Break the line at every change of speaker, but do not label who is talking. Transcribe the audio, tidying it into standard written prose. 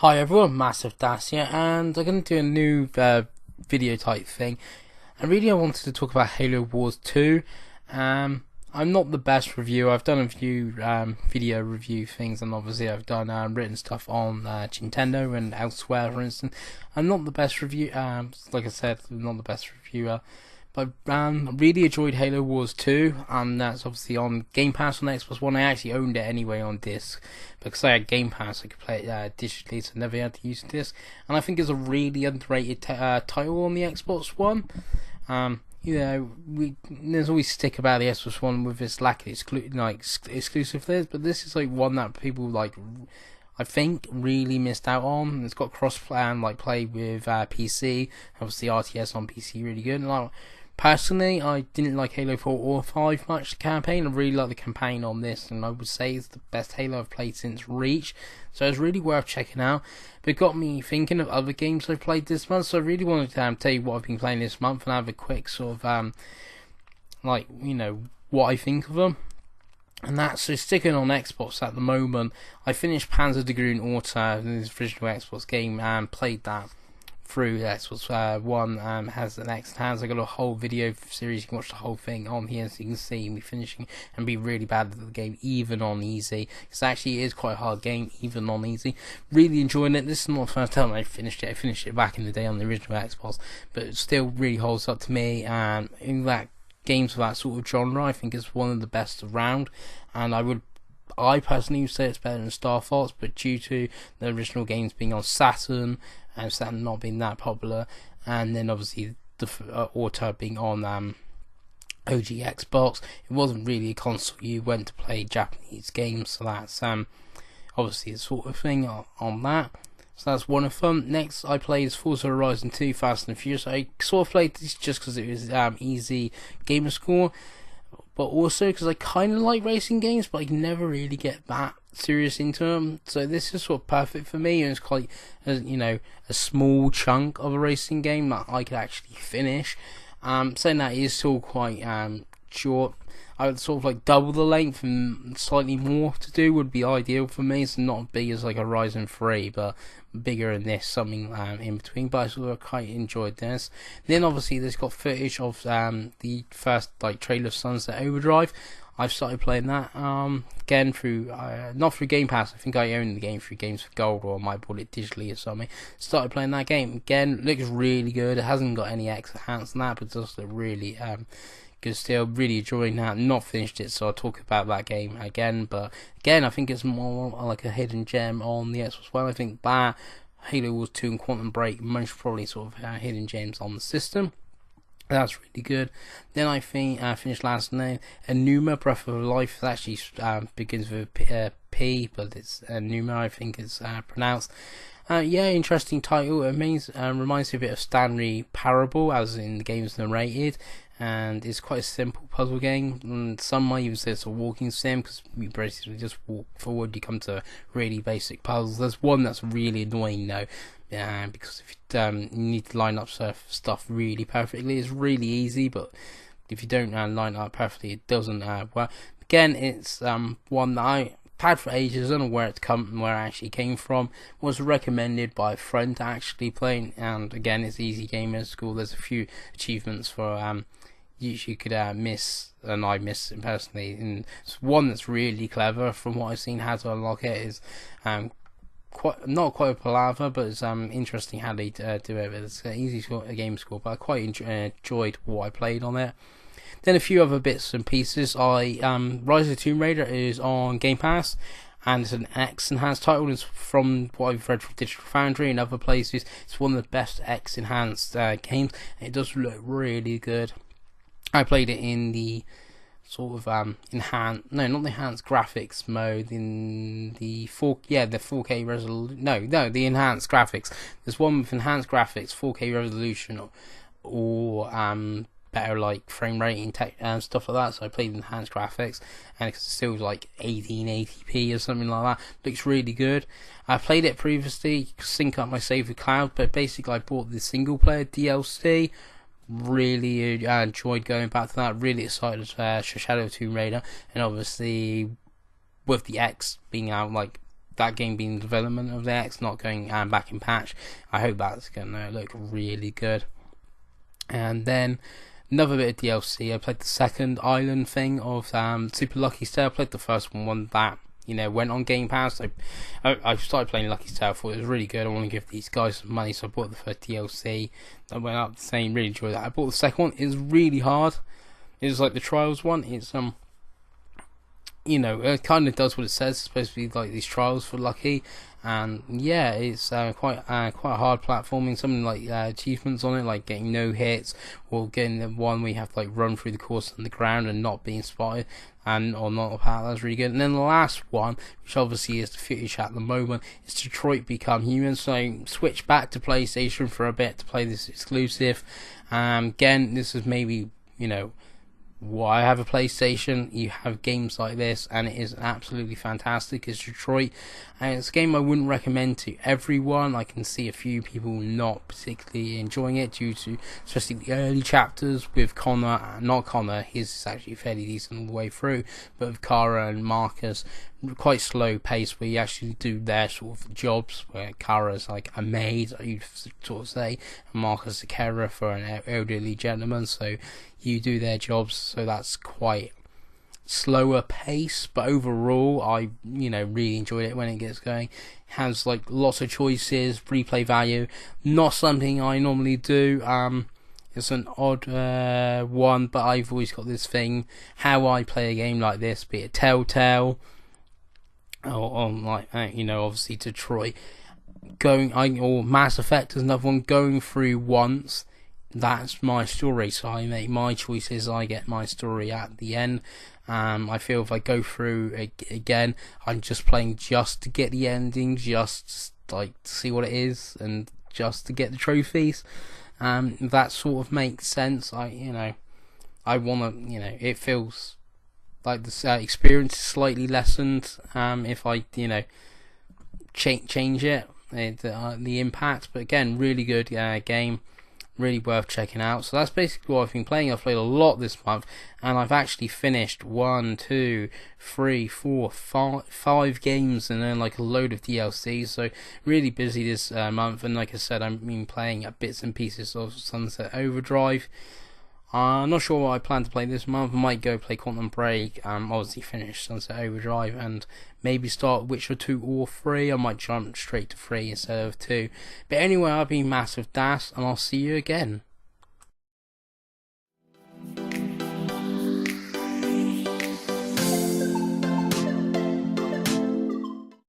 Hi everyone, masofdas here, and I'm going to do a new video type thing. And really I wanted to talk about Halo Wars 2. I'm not the best reviewer. I've done a few video review things, and obviously I've done written stuff on Nintendo and elsewhere, for instance. I'm not the best review, like I said, I'm not the best reviewer. But I really enjoyed Halo Wars 2, and that's obviously on Game Pass on Xbox One. I actually owned it anyway on disc, because I had Game Pass, I could play it digitally, so I never had to use a disc. And I think it's a really underrated title on the Xbox One. There's always stick about the Xbox One with its lack of exclusive, but this is like one that people I think really missed out on. It's got cross-play play with PC. Obviously, RTS on PC really good. And, personally, I didn't like Halo 4 or 5 much, the campaign. I really like the campaign on this, and I would say it's the best Halo I've played since Reach. So it's really worth checking out. But it got me thinking of other games I've played this month, so I really wanted to tell you what I've been playing this month and have a quick sort of, what I think of them. And that's so sticking on Xbox at the moment. I finished Panzer de Grün Auto, this original Xbox game, and played that through Xbox One. Has an X hands. I got a whole video series. You can watch the whole thing on here, so you can see me finishing and be really bad at the game, even on easy. Because actually, it is quite a hard game, even on easy. Really enjoying it. This is not the first time I finished it. I finished it back in the day on the original Xbox, but it still really holds up to me. And in that games of that sort of genre, I think it's one of the best around, and I personally would say it's better than Star Fox, but due to the original games being on Saturn and Saturn not being that popular, and then obviously the Auto being on OG Xbox, it wasn't really a console you went to play Japanese games, so that's obviously the sort of thing on that. So that's one of them. Next I played is Forza Horizon 2 Fast and Furious. I sort of played this just because it was easy gamer score, but also because I kind of like racing games, but I never really get that serious into them. So this is sort of perfect for me, and it's quite a small chunk of a racing game that I could actually finish. Saying that, it is still quite short. I would sort of double the length, and slightly more to do would be ideal for me. It's not as big as like a Horizon 3, but bigger than this, something in between. But I sort of quite enjoyed this. Then obviously there's got footage of the first trailer of Sunset Overdrive. I've started playing that again through not through Game Pass. I think I own the game through Games for Gold, or I might bought it digitally or something. Started playing that game again. Looks really good. It hasn't got any extra hands than that, but it does look really good still. Really enjoying that. Not finished it, so I'll talk about that game again. But again, I think it's more like a hidden gem on the Xbox One. I think that Halo Wars 2 and Quantum Break most probably sort of hidden gems on the system. That's really good. Then I think I finished last night Enuma Breath of Life. It actually begins with P, but it's Enuma, I think it's pronounced. Interesting title. It reminds me a bit of Stanley Parable, as in the game's narrated, and it's quite a simple puzzle game. And some might even say it's a walking sim, because you basically just walk forward, you come to really basic puzzles. There's one that's really annoying though, because if you need to line up stuff really perfectly. It's really easy, but if you don't line it up perfectly, it doesn't work. Again, it's one that I had for ages. I don't know where it actually came from. Was recommended by a friend to actually play, and again, it's easy game in school. There's a few achievements for you could miss, and I missed it personally. And it's one that's really clever from what I've seen. How to unlock it is not quite a palaver, but it's interesting how they do it. It's an easy game score, but I quite enjoyed what I played on it. Then a few other bits and pieces. Rise of the Tomb Raider is on Game Pass, and it's an X enhanced title. It's from what I've read from Digital Foundry and other places. It's one of the best X enhanced games. It does look really good. I played it in the sort of enhanced graphics mode, in the 4K resolution. No, the enhanced graphics. There's one with enhanced graphics, 4K resolution, or better frame rating stuff like that. So I played enhanced graphics, and it's still 1880p or something like that. Looks really good. I played it previously, sync up my save with cloud, but basically I bought the single player DLC. Really enjoyed going back to that. Really excited for Shadow of Tomb Raider, and obviously with the X being out that game being development of the X, not going back in patch. I hope that's going to look really good. And then another bit of DLC. I played the second island thing of Super Lucky's Tale. I played the first one that went on Game Pass. I started playing Lucky's Tale. Thought it was really good. I want to give these guys some money, so I bought the first DLC. That went up the same. Really enjoyed that. I bought the second one. It's really hard. It's like the Trials one. It's it kind of does what it says. It's supposed to be like these trials for Lucky, and yeah, it's quite hard platforming. Something like achievements on it, like getting no hits, or getting the one where you have to like run through the course on the ground and not being spotted, or not a path. That's really good. And then the last one, which obviously is the footage at the moment, is Detroit Become Human. So I switch back to PlayStation for a bit to play this exclusive. Again, this is maybe why I have a PlayStation. You have games like this, and it is absolutely fantastic. It's Detroit, and it's a game I wouldn't recommend to everyone. I can see a few people not particularly enjoying it due to especially the early chapters with not Connor, his is actually fairly decent all the way through, but with Kara and Marcus, quite slow pace where you actually do their sort of jobs, where Kara's like a maid, you'd sort of say, and Marcus a carer for an elderly gentleman, so you do their jobs, so that's quite slower pace, but overall I really enjoyed it when it gets going. It has like lots of choices, replay value, not something I normally do. It's an odd one, but I've always got this thing, how I play a game like this, be it Telltale or like obviously Detroit, or Mass Effect is another one, going through once. That's my story, so I make my choices, I get my story at the end. I feel if I go through again, I'm just playing just to get the ending, just like to see what it is, and just to get the trophies. That sort of makes sense. I want to, it feels like the experience is slightly lessened if I, change it, the impact. But again, really good game. Really worth checking out. So that's basically what I've been playing. I've played a lot this month, and I've actually finished 5 games, and then like a load of DLC. So really busy this month, and like I said, I've been playing bits and pieces of Sunset Overdrive. I'm not sure what I plan to play this month. I might go play Quantum Break, obviously finish Sunset Overdrive, and maybe start Witcher 2 or 3. I might jump straight to 3 instead of 2. But anyway, I've been masofdas, and I'll see you again.